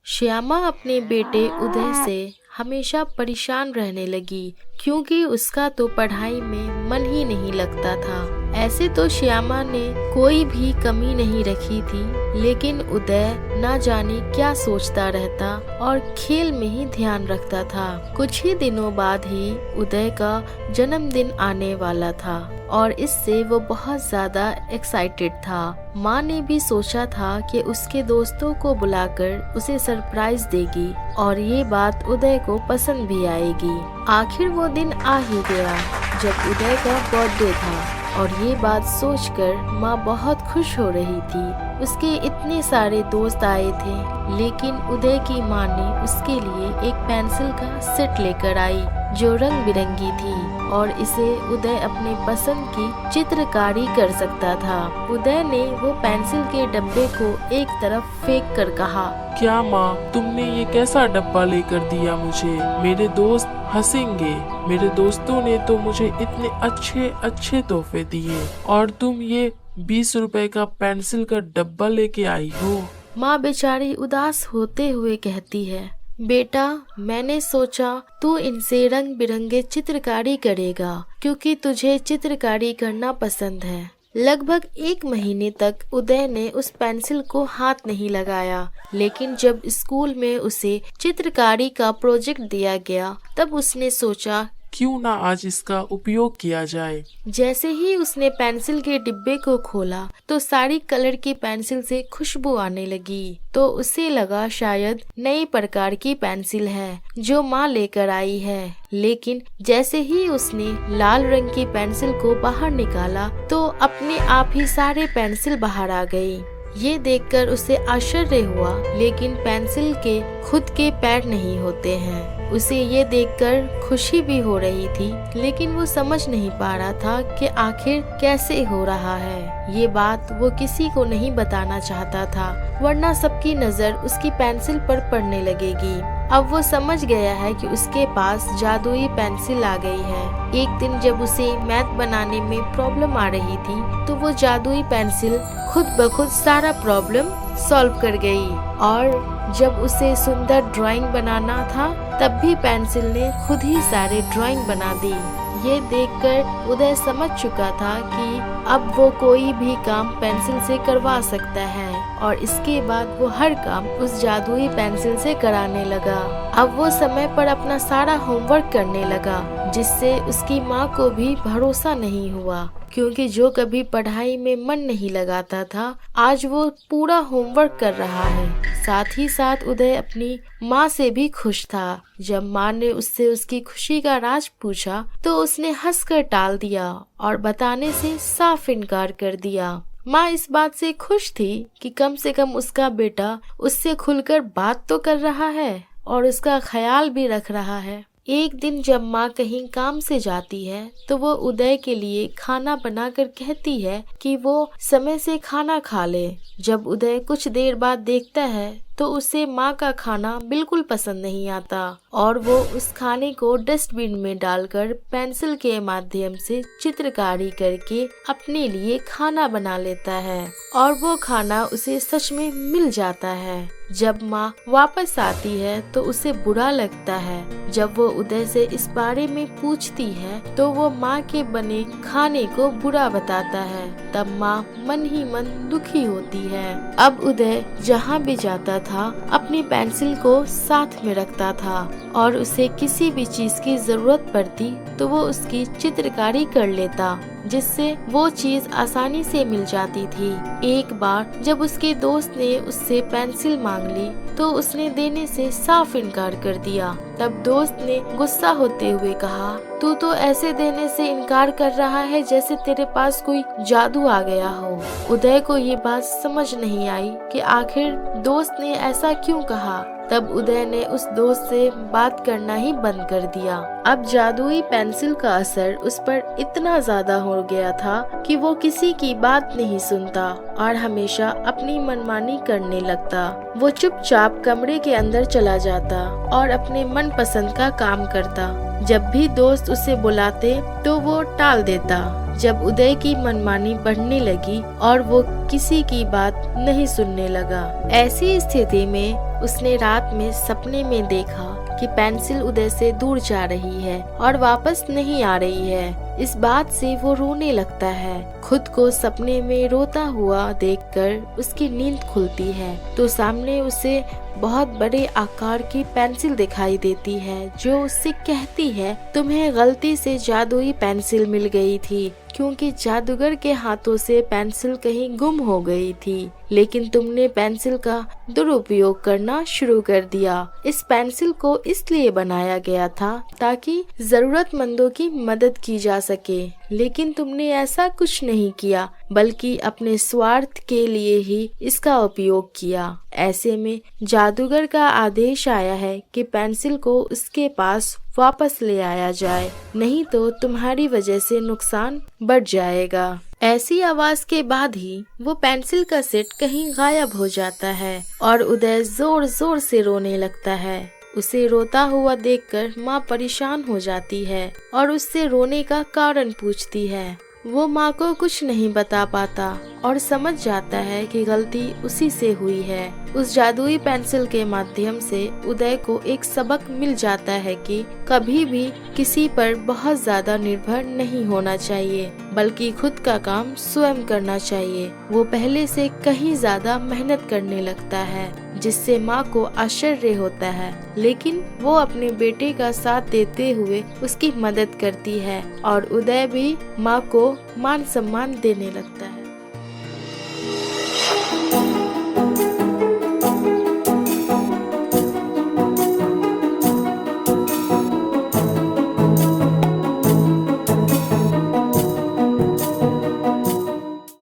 श्यामा अपने बेटे उदय से हमेशा परेशान रहने लगी क्योंकि उसका तो पढ़ाई में मन ही नहीं लगता था। ऐसे तो श्यामा ने कोई भी कमी नहीं रखी थी, लेकिन उदय ना जाने क्या सोचता रहता और खेल में ही ध्यान रखता था। कुछ ही दिनों बाद ही उदय का जन्मदिन आने वाला था और इससे वो बहुत ज्यादा एक्साइटेड था। माँ ने भी सोचा था कि उसके दोस्तों को बुलाकर उसे सरप्राइज देगी और ये बात उदय को पसंद भी आएगी। आखिर वो दिन आ ही गया जब उदय का बर्थडे था और ये बात सोचकर माँ बहुत खुश हो रही थी। उसके इतने सारे दोस्त आए थे, लेकिन उदय की माँ ने उसके लिए एक पेंसिल का सेट लेकर आई जो रंग बिरंगी थी और इसे उदय अपने पसंद की चित्रकारी कर सकता था। उदय ने वो पेंसिल के डब्बे को एक तरफ फेंक कर कहा, क्या माँ, तुमने ये कैसा डब्बा लेकर दिया मुझे? मेरे दोस्त हंसेंगे। मेरे दोस्तों ने तो मुझे इतने अच्छे अच्छे तोहफे दिए और तुम ये 20 रुपए का पेंसिल का डब्बा लेके आई हो। माँ बेचारी उदास होते हुए कहती है, बेटा, मैंने सोचा तू इनसे रंग बिरंगे चित्रकारी करेगा क्योंकि तुझे चित्रकारी करना पसंद है। लगभग 1 महीने तक उदय ने उस पेंसिल को हाथ नहीं लगाया, लेकिन जब स्कूल में उसे चित्रकारी का प्रोजेक्ट दिया गया तब उसने सोचा क्यों ना आज इसका उपयोग किया जाए। जैसे ही उसने पेंसिल के डिब्बे को खोला तो सारी कलर की पेंसिल से खुशबू आने लगी। तो उसे लगा शायद नई प्रकार की पेंसिल है जो माँ लेकर आई है। लेकिन जैसे ही उसने लाल रंग की पेंसिल को बाहर निकाला तो अपने आप ही सारे पेंसिल बाहर आ गई। ये देखकर उसे आश्चर्य हुआ, लेकिन पेंसिल के खुद के पैर नहीं होते हैं। उसे ये देखकर खुशी भी हो रही थी, लेकिन वो समझ नहीं पा रहा था कि आखिर कैसे हो रहा है। ये बात वो किसी को नहीं बताना चाहता था, वरना सबकी नजर उसकी पेंसिल पर पड़ने लगेगी। अब वो समझ गया है कि उसके पास जादुई पेंसिल आ गई है। एक दिन जब उसे मैथ बनाने में प्रॉब्लम आ रही थी तो वो जादुई पेंसिल खुद ब खुद सारा प्रॉब्लम सॉल्व कर गई और जब उसे सुंदर ड्राइंग बनाना था तब भी पेंसिल ने खुद ही सारे ड्राइंग बना दी। ये देखकर उदय समझ चुका था कि अब वो कोई भी काम पेंसिल से करवा सकता है और इसके बाद वो हर काम उस जादुई पेंसिल से कराने लगा। अब वो समय पर अपना सारा होमवर्क करने लगा, जिससे उसकी माँ को भी भरोसा नहीं हुआ, क्योंकि जो कभी पढ़ाई में मन नहीं लगाता था आज वो पूरा होमवर्क कर रहा है। साथ ही साथ उदय अपनी माँ से भी खुश था। जब माँ ने उससे उसकी खुशी का राज पूछा तो उसने हंसकर टाल दिया और बताने से साफ इनकार कर दिया। माँ इस बात से खुश थी कि कम से कम उसका बेटा उससे खुलकर बात तो कर रहा है और उसका ख्याल भी रख रहा है। एक दिन जब माँ कहीं काम से जाती है तो वो उदय के लिए खाना बनाकर कहती है कि वो समय से खाना खा ले। जब उदय कुछ देर बाद देखता है तो उसे माँ का खाना बिल्कुल पसंद नहीं आता और वो उस खाने को डस्टबिन में डालकर पेंसिल के माध्यम से चित्रकारी करके अपने लिए खाना बना लेता है और वो खाना उसे सच में मिल जाता है। जब माँ वापस आती है तो उसे बुरा लगता है। जब वो उदय से इस बारे में पूछती है तो वो माँ के बने खाने को बुरा बताता है। तब माँ मन ही मन दुखी होती है। अब उदय जहाँ भी जाता था अपनी पेंसिल को साथ में रखता था और उसे किसी भी चीज की जरूरत पड़ती तो वो उसकी चित्रकारी कर लेता, जिससे वो चीज आसानी से मिल जाती थी। एक बार जब उसके दोस्त ने उससे पेंसिल मांग ली तो उसने देने से साफ इनकार कर दिया। तब दोस्त ने गुस्सा होते हुए कहा, तू तो ऐसे देने से इनकार कर रहा है जैसे तेरे पास कोई जादू आ गया हो। उदय को ये बात समझ नहीं आई कि आखिर दोस्त ने ऐसा क्यों कहा। तब उदय ने उस दोस्त से बात करना ही बंद कर दिया। अब जादुई पेंसिल का असर उस पर इतना ज्यादा हो गया था कि वो किसी की बात नहीं सुनता और हमेशा अपनी मनमानी करने लगता। वो चुपचाप कमरे के अंदर चला जाता और अपने मनपसंद का काम करता। जब भी दोस्त उसे बुलाते तो वो टाल देता। जब उदय की मनमानी बढ़ने लगी और वो किसी की बात नहीं सुनने लगा, ऐसी स्थिति में उसने रात में सपने में देखा कि पेंसिल उदय से दूर जा रही है और वापस नहीं आ रही है। इस बात से वो रोने लगता है। खुद को सपने में रोता हुआ देखकर उसकी नींद खुलती है तो सामने उसे बहुत बड़े आकार की पेंसिल दिखाई देती है, जो उससे कहती है तुम्हें गलती से जादुई पेंसिल मिल गई थी, क्योंकि जादूगर के हाथों से पेंसिल कहीं गुम हो गई थी, लेकिन तुमने पेंसिल का दुरुपयोग करना शुरू कर दिया। इस पेंसिल को इसलिए बनाया गया था ताकि जरूरतमंदों की मदद की जा सके, लेकिन तुमने ऐसा कुछ नहीं किया, बल्कि अपने स्वार्थ के लिए ही इसका उपयोग किया। ऐसे में जादूगर का आदेश आया है कि पेंसिल को उसके पास वापस ले आया जाए, नहीं तो तुम्हारी वजह से नुकसान बढ़ जाएगा। ऐसी आवाज के बाद ही वो पेंसिल का सेट कहीं गायब हो जाता है और उदय जोर जोर से रोने लगता है। उसे रोता हुआ देखकर माँ परेशान हो जाती है और उससे रोने का कारण पूछती है। वो माँ को कुछ नहीं बता पाता और समझ जाता है कि गलती उसी से हुई है। उस जादुई पेंसिल के माध्यम से उदय को एक सबक मिल जाता है कि कभी भी किसी पर बहुत ज्यादा निर्भर नहीं होना चाहिए, बल्कि खुद का काम स्वयं करना चाहिए। वो पहले से कहीं ज्यादा मेहनत करने लगता है, जिससे माँ को आश्चर्य होता है, लेकिन वो अपने बेटे का साथ देते हुए उसकी मदद करती है और उदय भी माँ को मान सम्मान देने लगता है।